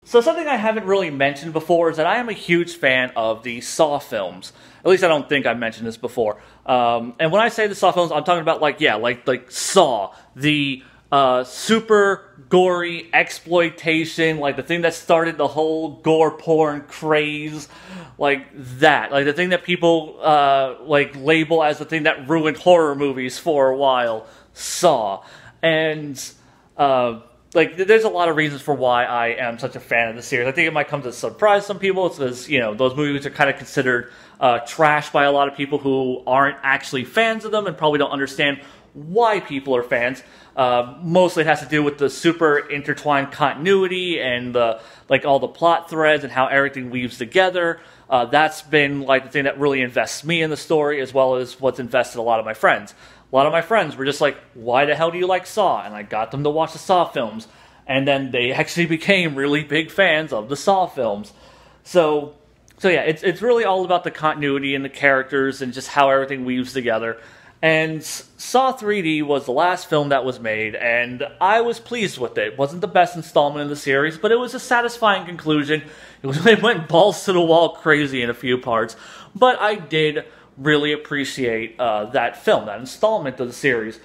So something I haven't really mentioned before is that I am a huge fan of the Saw films. At least I don't think I've mentioned this before. And when I say the Saw films, I'm talking about like Saw, the super gory exploitation, like the thing that started the whole gore porn craze, like that, like the thing that people like label as the thing that ruined horror movies for a while, Saw. And like, there's a lot of reasons for why I am such a fan of the series. I think it might come to surprise some people. It's because, you know, those movies are kind of considered trash by a lot of people who aren't actually fans of them and probably don't understand why people are fans. Mostly it has to do with the super intertwined continuity and the, like, all the plot threads and how everything weaves together. That's been, like, the thing that really invests me in the story, as well as what's invested a lot of my friends. A lot of my friends were just like, why the hell do you like Saw? And I got them to watch the Saw films. And then they actually became really big fans of the Saw films. So yeah, it's really all about the continuity and the characters and just how everything weaves together. And Saw 3D was the last film that was made, and I was pleased with it. It wasn't the best installment in the series, but it was a satisfying conclusion. It went balls to the wall crazy in a few parts, but I did really appreciate that film, that installment of the series.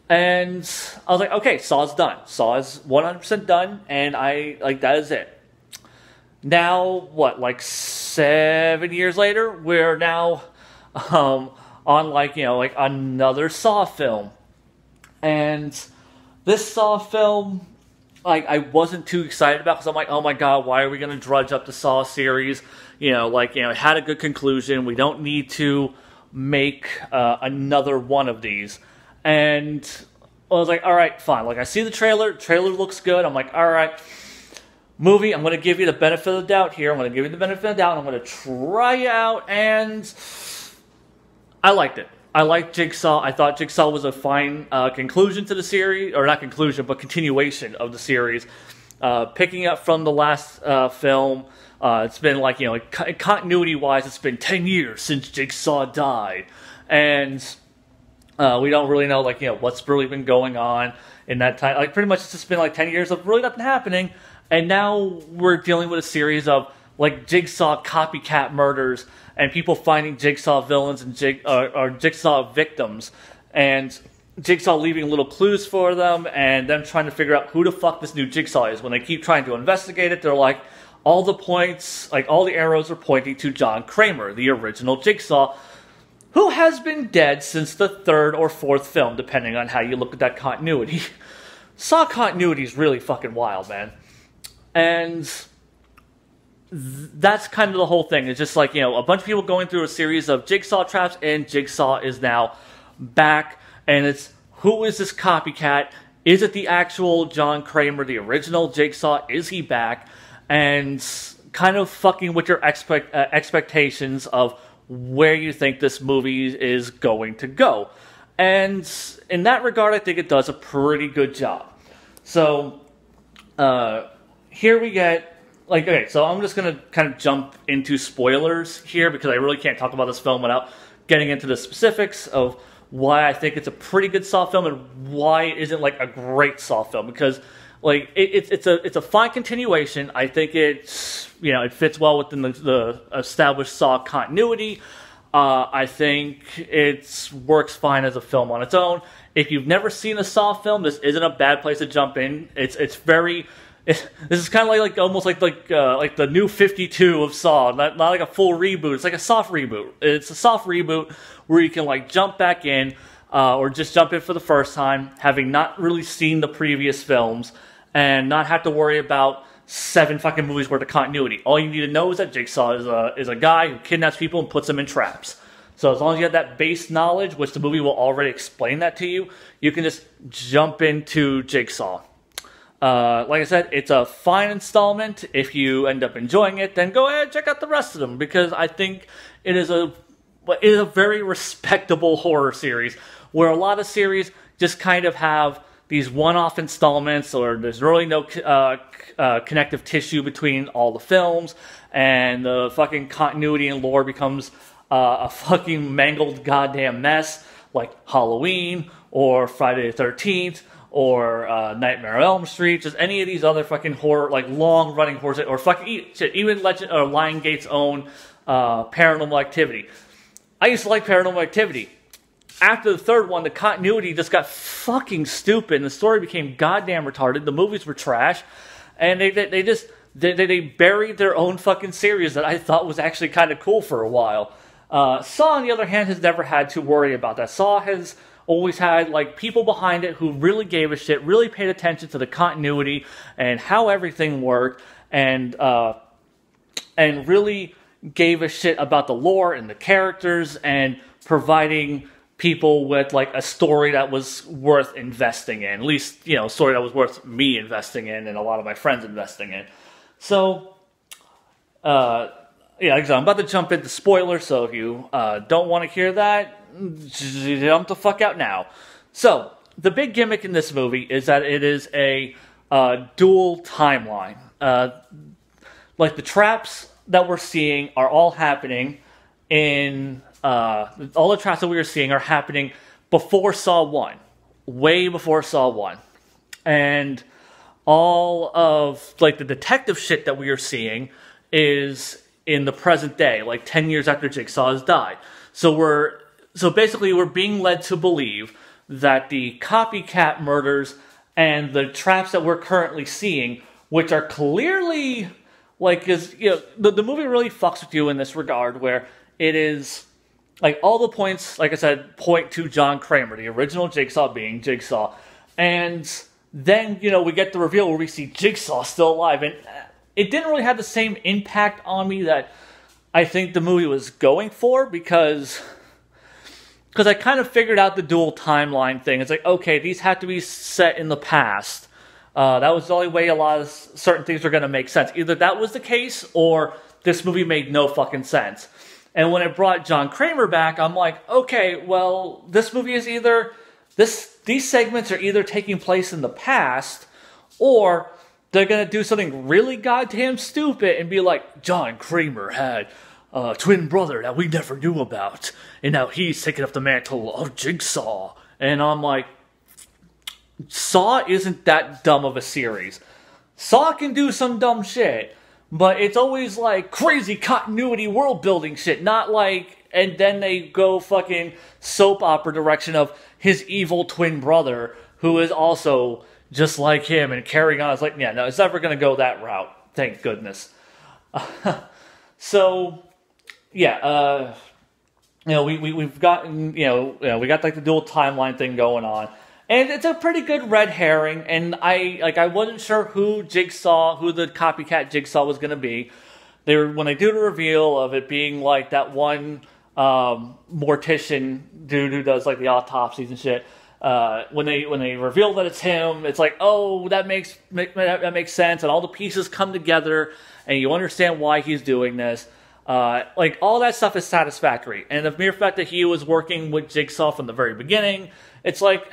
And I was like, okay, Saw's done. Saw is 100% done, and that is it. Now, what, like 7 years later, we're now on like another Saw film. And this Saw film, like, I wasn't too excited about, because I'm like, oh my god, why are we going to drudge up the Saw series? It had a good conclusion. We don't need to make another one of these. And I was like, alright, fine. Like, I see the trailer. Trailer looks good. I'm like, alright, movie, I'm going to give you the benefit of the doubt here. I'm going to give you the benefit of the doubt. I'm going to try it out. And I liked it. I liked Jigsaw. I thought Jigsaw was a fine conclusion to the series. Or not conclusion, but continuation of the series. Picking up from the last film. It's been like, continuity-wise, it's been 10 years since Jigsaw died. And we don't really know, what's really been going on in that time. Like, pretty much it's just been, 10 years of really nothing happening. And now we're dealing with a series of, Jigsaw copycat murders and people finding Jigsaw villains and Jigsaw victims. And Jigsaw leaving little clues for them and them trying to figure out who the fuck this new Jigsaw is. When they keep trying to investigate it, they're like, all the points, all the arrows are pointing to John Kramer, the original Jigsaw, who has been dead since the third or fourth film, depending on how you look at that continuity. Saw continuity is really fucking wild, man. And that's kind of the whole thing. It's just a bunch of people going through a series of Jigsaw traps, and Jigsaw is now back. And it's, who is this copycat? Is it the actual John Kramer, the original Jigsaw? Is he back? And kind of fucking with your expectations of where you think this movie is going to go. And in that regard, I think it does a pretty good job. So, here we get, okay, so I'm just going to kind of jump into spoilers here, because I really can't talk about this film without getting into the specifics of why I think it's a pretty good Saw film and why it isn't, a great Saw film, because it's a fine continuation. I think it's, it fits well within the established Saw continuity. I think it works fine as a film on its own. If you've never seen a Saw film, this isn't a bad place to jump in. This is kind of almost like the new 52 of Saw, not like a full reboot. It's like a soft reboot. It's a soft reboot where you can jump back in, or just jump in for the first time, having not really seen the previous films, and not have to worry about 7 fucking movies worth of continuity. All you need to know is that Jigsaw is a guy who kidnaps people and puts them in traps. So as long as you have that base knowledge, which the movie will already explain that to you, you can just jump into Jigsaw. Like I said, it's a fine installment. If you end up enjoying it, then go ahead and check out the rest of them, because I think it is a very respectable horror series, where a lot of series just kind of have these one-off installments, or there's really no connective tissue between all the films, and the fucking continuity and lore becomes a fucking mangled goddamn mess, like Halloween, or Friday the 13th, or Nightmare on Elm Street, just any of these other fucking horror, like long-running horror, or fucking shit, even Legend or Lionsgate's own Paranormal Activity. I used to like Paranormal Activity. After the third one, the continuity just got fucking stupid, and the story became goddamn retarded. The movies were trash, and they buried their own fucking series that I thought was actually kind of cool for a while. Saw, on the other hand, has never had to worry about that. Saw has always had like people behind it who really gave a shit, really paid attention to the continuity and how everything worked, and really gave a shit about the lore and the characters and providing people with like a story that was worth investing in. At least, you know, a story that was worth me investing in and a lot of my friends investing in. So, yeah, I'm about to jump into spoilers, so if you don't want to hear that, jump the fuck out now. So, the big gimmick in this movie is that it is a dual timeline. Like, the traps that we're seeing are all happening in... all the traps that we are seeing are happening before Saw 1. Way before Saw 1. And all of, like, the detective shit that we are seeing is in the present day, like 10 years after Jigsaw has died. So basically we're being led to believe that the copycat murders and the traps that we're currently seeing, which are clearly, like, is, you know, the movie really fucks with you in this regard, where it is... like, all the points, like I said, point to John Kramer, the original Jigsaw being Jigsaw. And then, you know, we get the reveal where we see Jigsaw still alive. And it didn't really have the same impact on me that I think the movie was going for, because I kind of figured out the dual timeline thing. It's like, okay, these have to be set in the past. That was the only way a lot of certain things were going to make sense. Either that was the case, or this movie made no fucking sense. And when it brought John Kramer back, I'm like, okay, well, this movie is either... these segments are either taking place in the past, or they're going to do something really goddamn stupid and be like, John Kramer had a twin brother that we never knew about, and now he's taking up the mantle of Jigsaw. And I'm like, Saw isn't that dumb of a series. Saw can do some dumb shit, but it's always like crazy continuity world building shit, not like, and then they go fucking soap opera direction of his evil twin brother, who is also just like him and carrying on. It's like, yeah, no, it's never going to go that route. Thank goodness. So, yeah, you know, we've gotten, you know, we got like the dual timeline thing going on. And it's a pretty good red herring, and I wasn't sure who the copycat Jigsaw was going to be. When they do the reveal of it being like that one mortician dude who does like the autopsies and shit, when they reveal that it's him, it's like, oh, that makes sense, and all the pieces come together, and you understand why he's doing this. Like, all that stuff is satisfactory, and the mere fact that he was working with Jigsaw from the very beginning, it's like...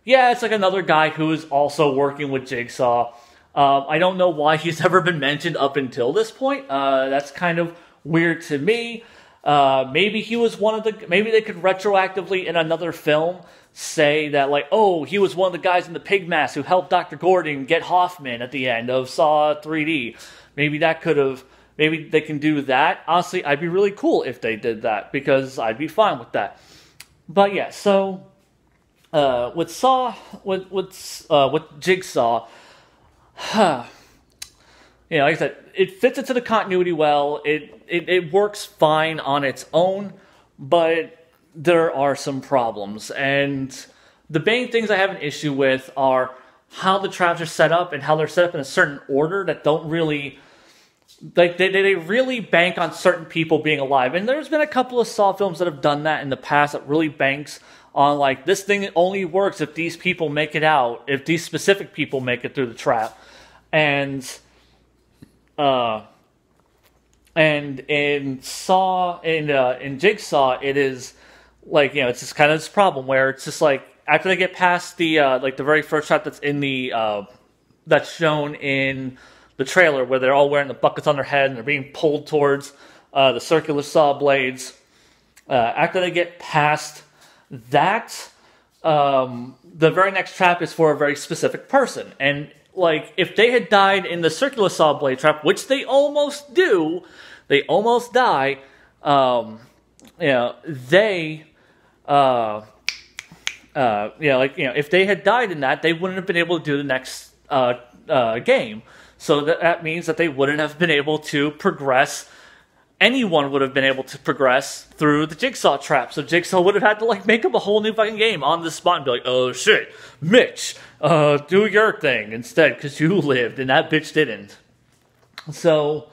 yeah, it's like another guy who is also working with Jigsaw. I don't know why he's never been mentioned up until this point. That's kind of weird to me. Maybe he was one of the... maybe they could retroactively, in another film, say that, like, oh, he was one of the guys in the pig mask who helped Dr. Gordon get Hoffman at the end of Saw 3D. Maybe that could have... maybe they can do that. Honestly, I'd be really cool if they did that, because I'd be fine with that. But yeah, so... with Jigsaw, you know, like I said, it fits into the continuity well. It works fine on its own, but there are some problems. And the main things I have an issue with are how the traps are set up, and how they're set up in a certain order that don't really... like, they really bank on certain people being alive. And there's been a couple of Saw films that have done that in the past, that really banks on, like, this thing only works if these people make it out, if these specific people make it through the trap. And in Jigsaw, it is, like, you know, it's just kind of this problem where it's just, like, after they get past the, like, the very first trap that's in the, that's shown in the trailer, where they're all wearing the buckets on their head and they're being pulled towards the circular saw blades. After they get past that, the very next trap is for a very specific person. And, like, if they had died in the circular saw blade trap, which they almost do, they almost die, they, if they had died in that, they wouldn't have been able to do the next game. So that means that they wouldn't have been able to progress. Anyone would have been able to progress through the Jigsaw trap. So Jigsaw would have had to, like, make up a whole new fucking game on the spot and be like, oh shit, Mitch, do your thing instead, because you lived and that bitch didn't. So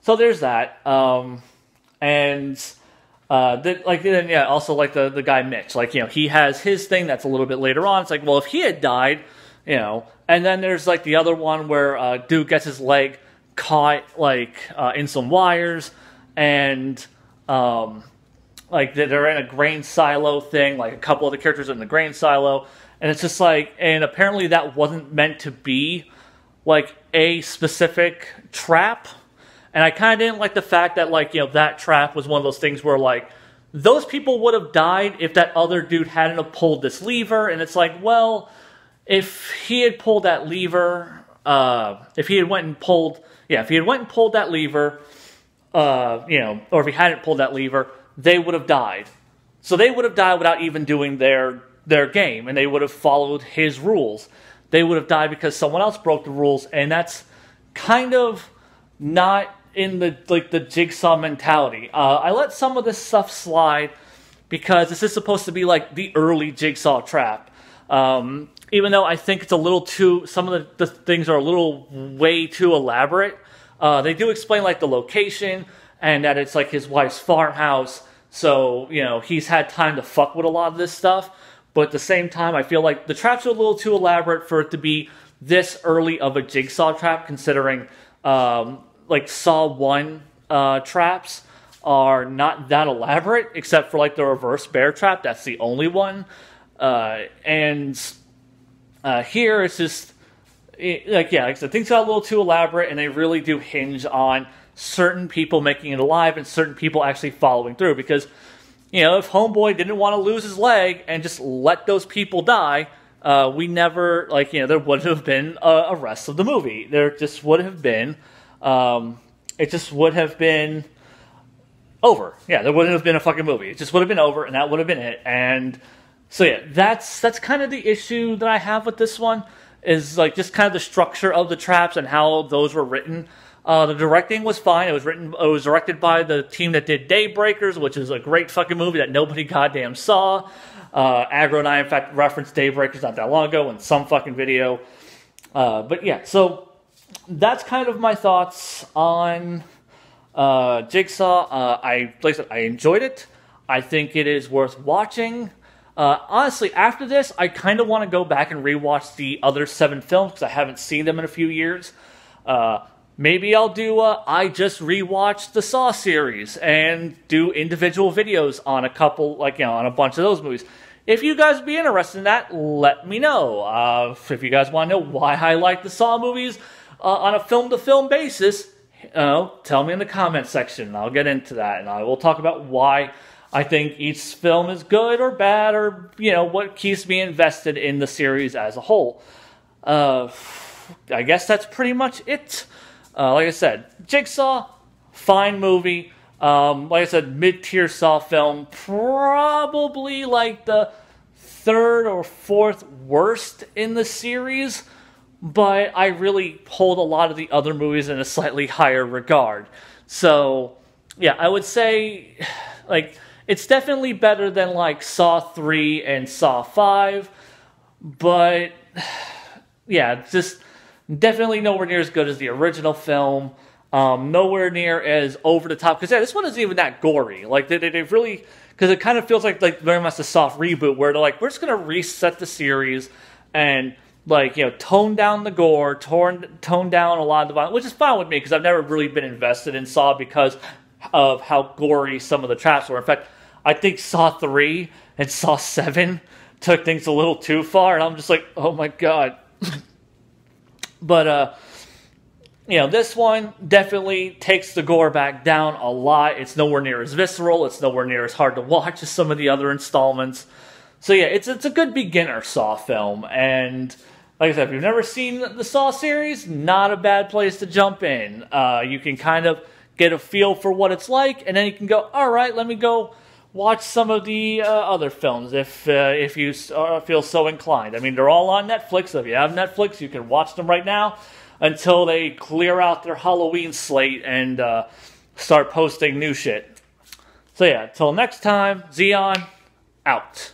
there's that. Also like the guy Mitch, like, he has his thing that's a little bit later on. It's like, well, if he had died, and then there's like the other one where dude gets his leg caught in some wires, and they're in a grain silo thing, like a couple of the characters are in the grain silo, and it's just like, and apparently that wasn't meant to be like a specific trap. And I kind of didn't like the fact that, that trap was one of those things where, like, those people would have died if that other dude hadn't have pulled this lever. And it's like, well, if he had pulled that lever, if he had went and pulled that lever, or if he hadn't pulled that lever, they would have died. So they would have died without even doing their game, and they would have followed his rules. They would have died because someone else broke the rules, and that's kind of not in the Jigsaw mentality. I let some of this stuff slide because this is supposed to be like the early Jigsaw trap. Even though I think it's a little too, some of the things are a little way too elaborate. They do explain like the location and that it's like his wife's farmhouse. So, he's had time to fuck with a lot of this stuff. But at the same time, I feel like the traps are a little too elaborate for it to be this early of a Jigsaw trap, considering Saw 1 traps are not that elaborate, except for like the reverse bear trap. That's the only one. Here it's just, like I said, things got a little too elaborate, and they really do hinge on certain people making it alive and certain people actually following through. Because, if Homeboy didn't want to lose his leg and just let those people die, we never, there wouldn't have been a rest of the movie. There just would have been, it just would have been over. Yeah, there wouldn't have been a fucking movie. It just would have been over, and that would have been it. And so yeah, that's kind of the issue that I have with this one, is like just kind of the structure of the traps and how those were written. The directing was fine. It was directed by the team that did Daybreakers, which is a great fucking movie that nobody goddamn saw. Aggro and I, in fact, referenced Daybreakers not that long ago in some fucking video. But yeah, so that's kind of my thoughts on Jigsaw. Like I said, I enjoyed it. I think it is worth watching. Honestly, after this, I kind of want to go back and rewatch the other 7 films because I haven't seen them in a few years. Maybe I'll do I just rewatched the Saw series and do individual videos on a couple, on a bunch of those movies. If you guys would be interested in that, let me know. If you guys want to know why I like the Saw movies on a film-to-film basis, tell me in the comment section. I'll get into that, and I will talk about why I think each film is good or bad, or, what keeps me invested in the series as a whole. I guess that's pretty much it. Like I said, Jigsaw, fine movie. Like I said, mid-tier Saw film. Probably like the 3rd or 4th worst in the series. But I really hold a lot of the other movies in a slightly higher regard. So, yeah, I would say, it's definitely better than, Saw 3 and Saw 5. But, yeah, just definitely nowhere near as good as the original film. Nowhere near as over the top. Because, yeah, this one isn't even that gory. They really... Because it kind of feels like very much a soft reboot where they're like, we're just going to reset the series and, tone down the gore, tone down a lot of the violence, which is fine with me because I've never really been invested in Saw because of how gory some of the traps were. In fact, I think Saw 3 and Saw 7 took things a little too far, and I'm just like, oh my god. But, this one definitely takes the gore back down a lot. It's nowhere near as visceral. It's nowhere near as hard to watch as some of the other installments. So yeah, it's a good beginner Saw film, and like I said, if you've never seen the Saw series, not a bad place to jump in. You can kind of get a feel for what it's like, and then you can go, all right, let me go watch some of the other films if you feel so inclined. I mean, they're all on Netflix, so if you have Netflix, you can watch them right now until they clear out their Halloween slate and start posting new shit. So yeah, until next time, Xeon, out.